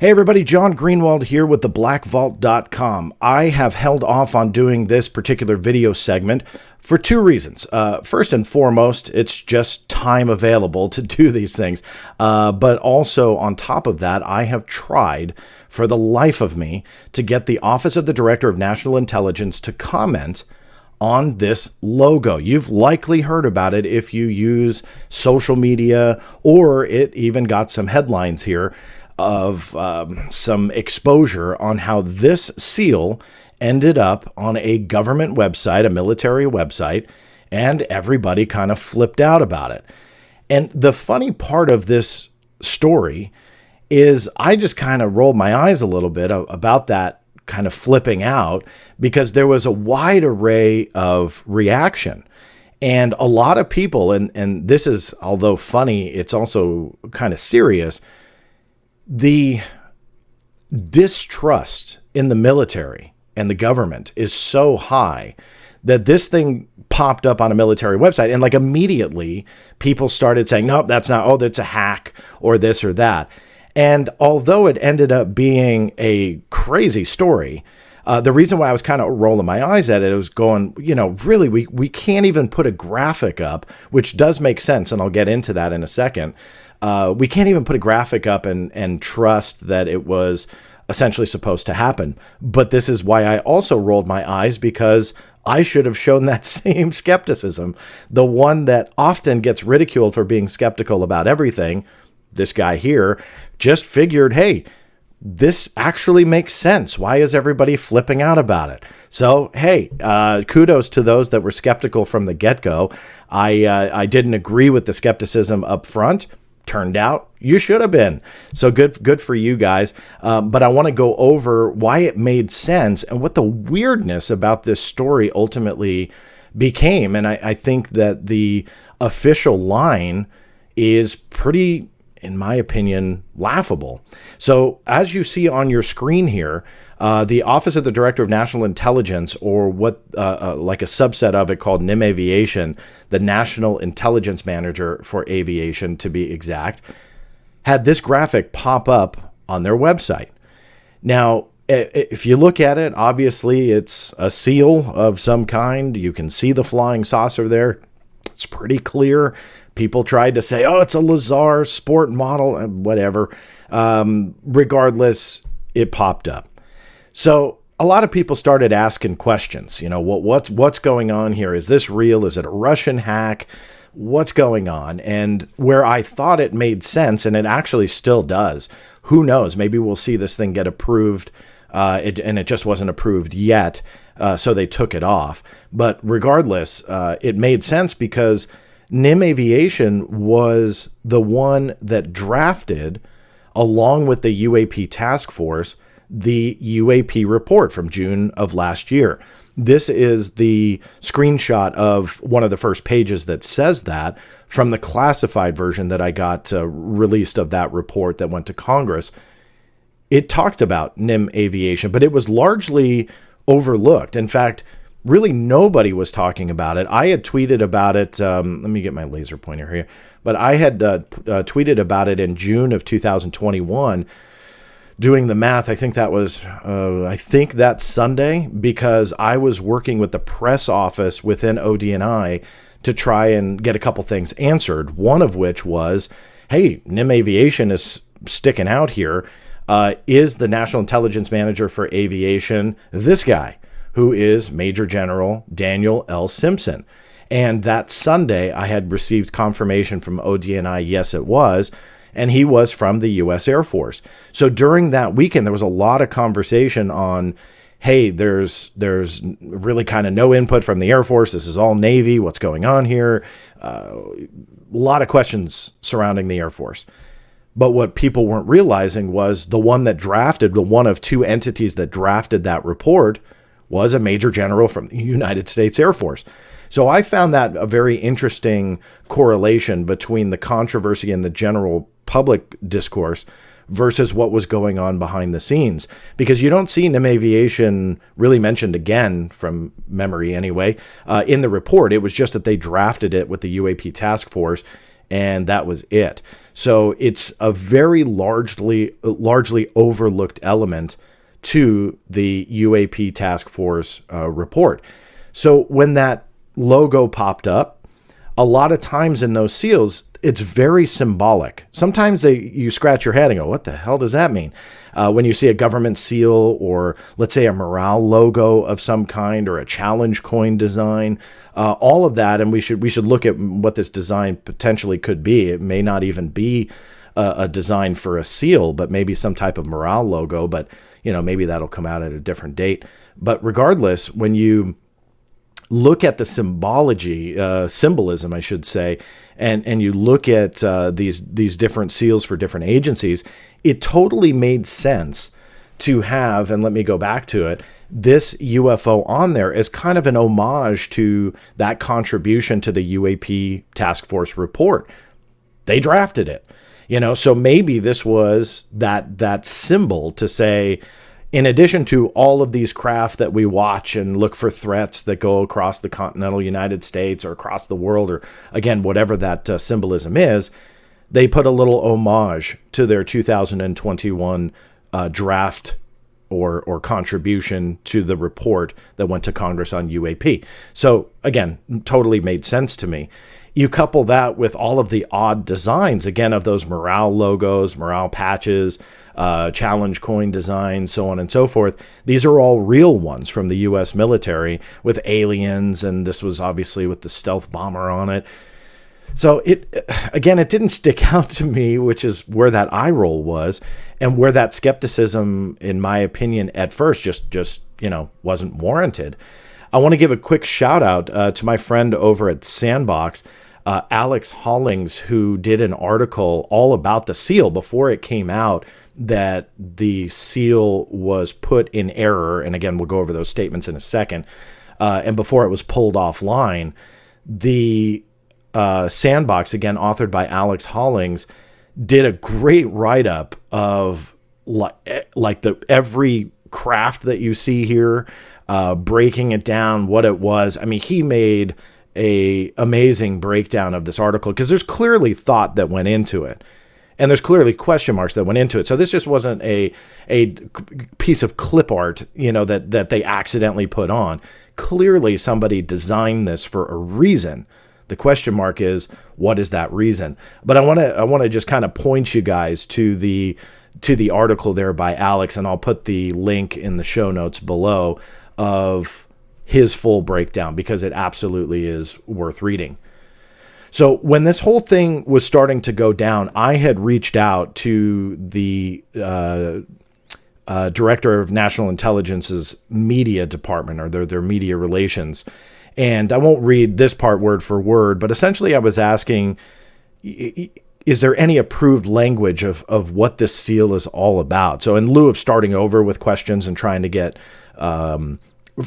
Hey everybody, John Greenwald here with theblackvault.com. I have held off on doing this particular video segment for two reasons. First and foremost, it's just time available to do these things. But also on top of that, I have tried for the life of me to get the Office of the Director of National Intelligence to comment on this logo. You've likely heard about it if you use social media, or it even got some headlines here of some exposure on how this seal ended up on a government website, a military website, and everybody kind of flipped out about it. And the funny part of this story is I just kind of rolled my eyes a little bit about that kind of flipping out, because there was a wide array of reaction. And a lot of people, and this is, although funny, it's also kind of serious, the distrust in the military and the government is so high that this thing popped up on a military website, and like immediately people started saying, nope, that's not, oh, that's a hack or this or that. And although it ended up being a crazy story, the reason why I was kind of rolling my eyes at it was going, really, we can't even put a graphic up, which does make sense, and I'll get into that in a second. We can't even put a graphic up and trust that it was essentially supposed to happen. But this is why I also rolled my eyes, because I should have shown that same skepticism. The one that often gets ridiculed for being skeptical about everything, this guy here, just figured, hey, this actually makes sense. Why is everybody flipping out about it? So, hey, kudos to those that were skeptical from the get-go. I didn't agree with the skepticism up front. Turned out you should have been. So good for you guys. But I want to go over why it made sense and what the weirdness about this story ultimately became. And I think that the official line is pretty, in my opinion, laughable. So as you see on your screen here, the Office of the Director of National Intelligence, or what like a subset of it called NIM Aviation, the National Intelligence Manager for Aviation to be exact, had this graphic pop up on their website. Now, if you look at it, obviously it's a seal of some kind. You can see the flying saucer there. It's pretty clear. People tried to say, oh, it's a Lazar sport model, and whatever. Regardless, it popped up. So a lot of people started asking questions. What's going on here? Is this real? Is it a Russian hack? What's going on? And where I thought it made sense, and it actually still does, who knows? Maybe we'll see this thing get approved, and it just wasn't approved yet, so they took it off. But regardless, it made sense because NIM Aviation was the one that drafted, along with the UAP task force, the UAP report from June of last year. This is the screenshot of one of the first pages that says that, from the classified version that I got released of that report that went to Congress. It talked about NIM Aviation, but it was largely overlooked. In fact, really nobody was talking about it. I had tweeted about it. Let me get my laser pointer here. But I had tweeted about it in June of 2021. Doing the math, I think that was, that Sunday, because I was working with the press office within ODNI to try and get a couple things answered. One of which was, hey, NIM Aviation is sticking out here. Is the National Intelligence Manager for Aviation this guy, who is Major General Daniel L. Simpson? And that Sunday, I had received confirmation from ODNI, yes, it was. And he was from the U.S. Air Force. So during that weekend, there was a lot of conversation on, hey, there's really kind of no input from the Air Force. This is all Navy. What's going on here? A lot of questions surrounding the Air Force. But what people weren't realizing was the one of two entities that drafted that report was a major general from the United States Air Force. So I found that a very interesting correlation between the controversy and the general public discourse versus what was going on behind the scenes, because you don't see NIM Aviation really mentioned again, from memory anyway, in the report. It was just that they drafted it with the UAP task force, and that was it. So it's a very largely overlooked element to the UAP task force report. So when that logo popped up, a lot of times in those seals, it's very symbolic. Sometimes you scratch your head and go, what the hell does that mean? When you see a government seal, or let's say a morale logo of some kind, or a challenge coin design, all of that, and we should look at what this design potentially could be. It may not even be a design for a seal, but maybe some type of morale logo. But maybe that'll come out at a different date. But regardless, when you look at the symbolism, I should say, and you look at these different seals for different agencies, it totally made sense to have, and let me go back to it, this UFO on there as kind of an homage to that contribution to the UAP task force report. They drafted it, so maybe this was that symbol to say, in addition to all of these craft that we watch and look for threats that go across the continental United States or across the world, or again, whatever that symbolism is, they put a little homage to their 2021 draft or contribution to the report that went to Congress on UAP. So again, totally made sense to me. You couple that with all of the odd designs, again, of those morale logos, morale patches, challenge coin designs, so on and so forth. These are all real ones from the U.S. military with aliens, and this was obviously with the stealth bomber on it. So it didn't stick out to me, which is where that eye roll was, and where that skepticism, in my opinion, at first just wasn't warranted. I want to give a quick shout out to my friend over at Sandbox, Alex Hollings, who did an article all about the seal before it came out that the seal was put in error. And again, we'll go over those statements in a second. And before it was pulled offline, the Sandbox, again, authored by Alex Hollings, did a great write-up of like every craft that you see here, breaking it down, what it was. I mean, he made a amazing breakdown of this article, because there's clearly thought that went into it, and there's clearly question marks that went into it. So this just wasn't a piece of clip art, that they accidentally put on. Clearly somebody designed this for a reason. The question mark is, what is that reason? But I want to just kind of point you guys to the article there by Alex, and I'll put the link in the show notes below of his full breakdown, because it absolutely is worth reading. So when this whole thing was starting to go down, I had reached out to the director of National Intelligence's media department, or their media relations. And I won't read this part word for word, but essentially I was asking, is there any approved language of what this seal is all about? So in lieu of starting over with questions and trying to get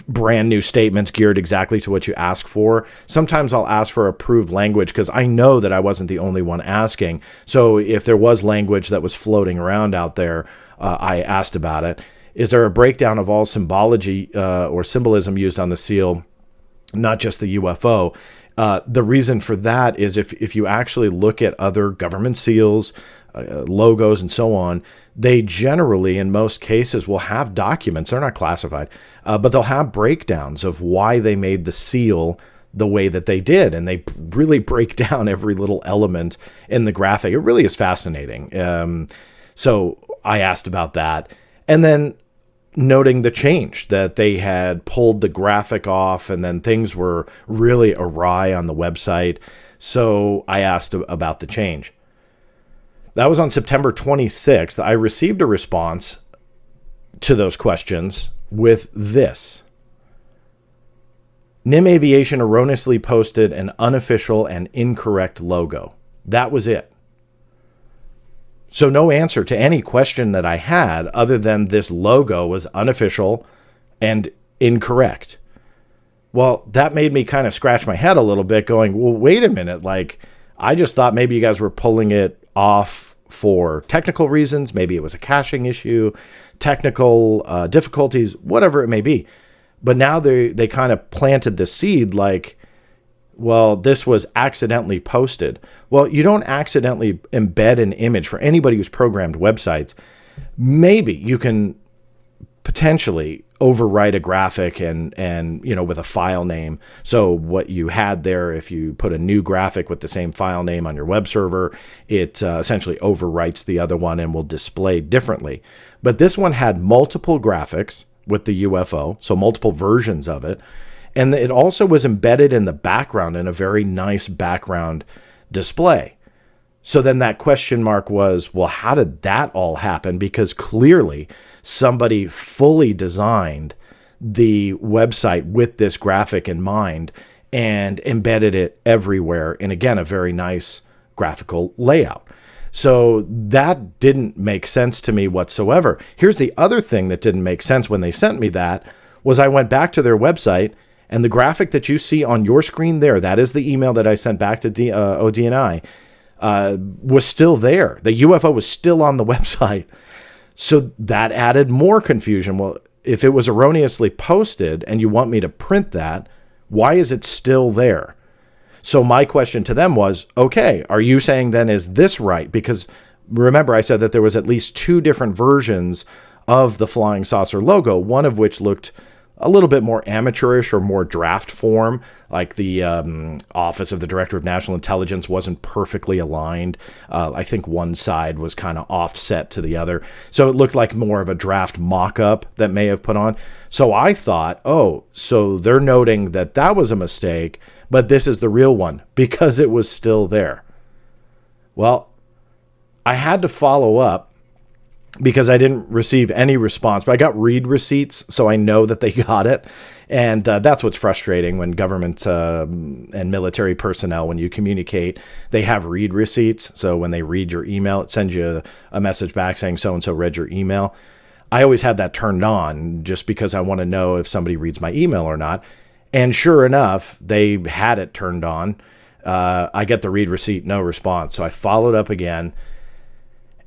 brand new statements geared exactly to what you ask for, sometimes I'll ask for approved language, because I know that I wasn't the only one asking. So if there was language that was floating around out there, I asked about it. Is there a breakdown of all symbology or symbolism used on the seal, not just the UFO? The reason for that is if you actually look at other government seals, logos, and so on, they generally, in most cases, will have documents. They're not classified, but they'll have breakdowns of why they made the seal the way that they did. And they really break down every little element in the graphic. It really is fascinating. So I asked about that. And then noting the change, that they had pulled the graphic off, and then things were really awry on the website. So I asked about the change. That was on September 26th. I received a response to those questions with this. NIM Aviation erroneously posted an unofficial and incorrect logo. That was it. So no answer to any question that I had, other than this logo was unofficial and incorrect. Well, that made me kind of scratch my head a little bit, going, well, wait a minute. Like, I just thought maybe you guys were pulling it off for technical reasons. Maybe it was a caching issue, technical difficulties, whatever it may be. But now they kind of planted the seed, like well, this was accidentally posted. Well, you don't accidentally embed an image for anybody who's programmed websites. Maybe you can potentially overwrite a graphic and with a file name. So what you had there, if you put a new graphic with the same file name on your web server, it essentially overwrites the other one and will display differently. But this one had multiple graphics with the UFO, so multiple versions of it. And it also was embedded in the background in a very nice background display. So then that question mark was, well, how did that all happen? Because clearly somebody fully designed the website with this graphic in mind and embedded it everywhere. And again, a very nice graphical layout. So that didn't make sense to me whatsoever. Here's the other thing that didn't make sense when they sent me that was I went back to their website, and the graphic that you see on your screen there, that is the email that I sent back to ODNI, was still there. The UFO was still on the website. So that added more confusion. Well, if it was erroneously posted and you want me to print that, why is it still there? So my question to them was, okay, are you saying then, is this right? Because remember, I said that there was at least 2 different versions of the flying saucer logo, one of which looked a little bit more amateurish or more draft form, like the Office of the Director of National Intelligence wasn't perfectly aligned. I think one side was kind of offset to the other. So it looked like more of a draft mock-up that may have put on. So I thought, oh, so they're noting that that was a mistake, but this is the real one because it was still there. Well, I had to follow up because I didn't receive any response, but I got read receipts, so I know that they got it. And that's what's frustrating when government and military personnel, when you communicate, they have read receipts. So when they read your email, it sends you a message back saying so-and-so read your email. I always have that turned on just because I want to know if somebody reads my email or not. And sure enough, they had it turned on. I get the read receipt, no response. So I followed up again.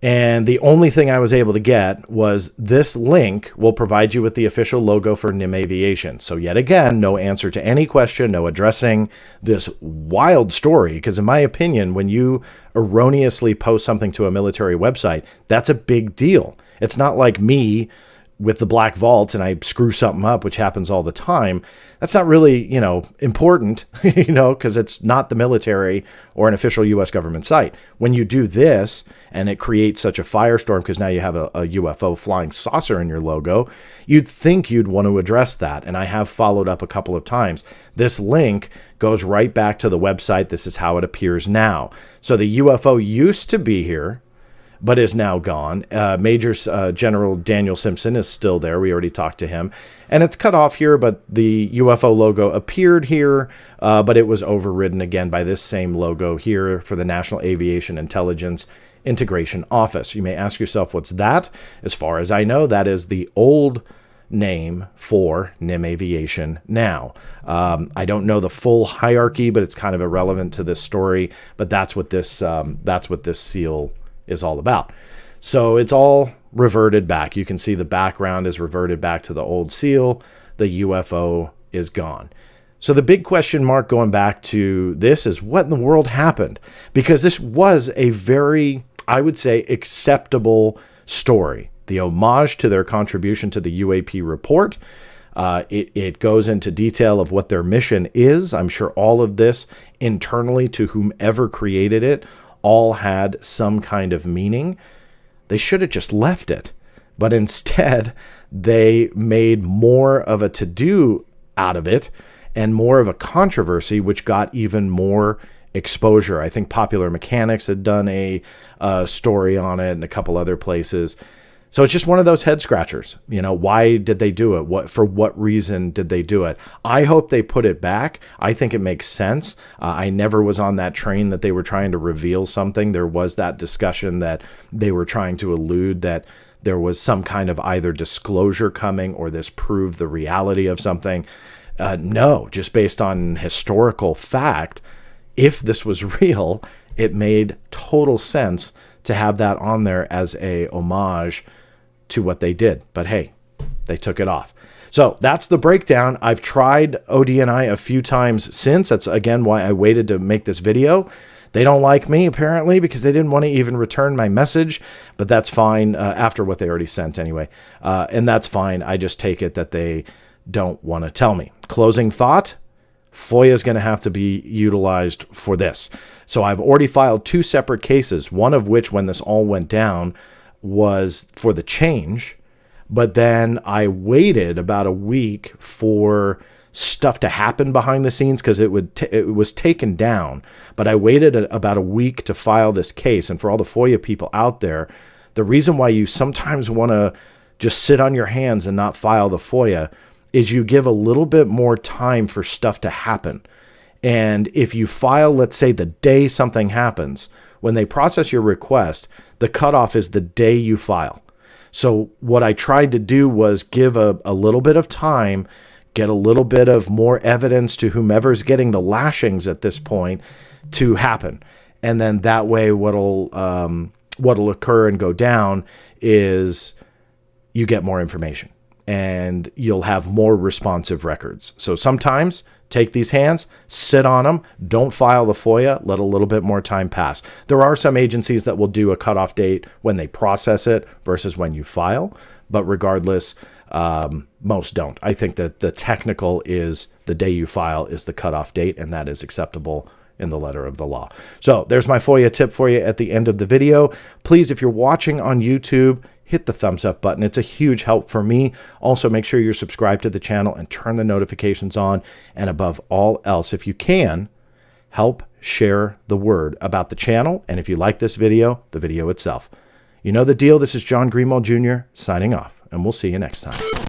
And the only thing I was able to get was this link will provide you with the official logo for NIM Aviation. So yet again, no answer to any question, no addressing this wild story. Because in my opinion, when you erroneously post something to a military website, that's a big deal. It's not like me with the Black Vault and I screw something up, which happens all the time. That's not really, important, because it's not the military or an official U.S. government site. When you do this and it creates such a firestorm because now you have a UFO flying saucer in your logo, you'd think you'd want to address that. And I have followed up a couple of times. This link goes right back to the website. This is how it appears now. So the UFO used to be here, but is now gone. Major General Daniel Simpson is still there. We already talked to him. And it's cut off here, but the UFO logo appeared here, but it was overridden again by this same logo here for the National Aviation Intelligence Integration Office. You may ask yourself, what's that? As far as I know, that is the old name for NIM Aviation now. I don't know the full hierarchy, but it's kind of irrelevant to this story. But that's what this seal is all about. So it's all reverted back. You can see the background is reverted back to the old seal. The UFO is gone. So the big question mark going back to this is what in the world happened? Because this was a very, I would say, acceptable story. The homage to their contribution to the UAP report. It goes into detail of what their mission is. I'm sure all of this internally to whomever created it all had some kind of meaning. They should have just left it. But instead, they made more of a to-do out of it and more of a controversy, which got even more exposure. I think Popular Mechanics had done a story on it and a couple other places. So it's just one of those head scratchers. Why did they do it? For what reason did they do it? I hope they put it back. I think it makes sense. I never was on that train that they were trying to reveal something. There was that discussion that they were trying to allude that there was some kind of either disclosure coming or this proved the reality of something. No, just based on historical fact, if this was real, it made total sense to have that on there as a homage to what they did. But hey, they took it off. So that's the breakdown. I've tried ODNI a few times since. That's, again, why I waited to make this video. They don't like me, apparently, because they didn't want to even return my message, but that's fine, after what they already sent anyway. And that's fine. I just take it that they don't want to tell me. Closing thought, FOIA is going to have to be utilized for this. So I've already filed 2 separate cases, one of which, when this all went down, was for the change, but then I waited about a week for stuff to happen behind the scenes because it was taken down. But I waited about a week to file this case. And for all the FOIA people out there, the reason why you sometimes want to just sit on your hands and not file the FOIA is you give a little bit more time for stuff to happen. And if you file, let's say, the day something happens, when they process your request, the cutoff is the day you file. So what I tried to do was give a little bit of time, get a little bit of more evidence to whomever's getting the lashings at this point to happen. And then that way what'll occur and go down is you get more information and you'll have more responsive records. So sometimes take these hands, sit on them, don't file the FOIA, let a little bit more time pass. There are some agencies that will do a cutoff date when they process it versus when you file, but regardless, most don't. I think that the technical is the day you file is the cutoff date, and that is acceptable in the letter of the law. So there's my FOIA tip for you at the end of the video. Please, if you're watching on YouTube, hit the thumbs up button. It's a huge help for me. Also, make sure you're subscribed to the channel and turn the notifications on. And above all else, if you can, help share the word about the channel. And if you like this video, the video itself. You know the deal. This is John Greenwald Jr. signing off, and we'll see you next time.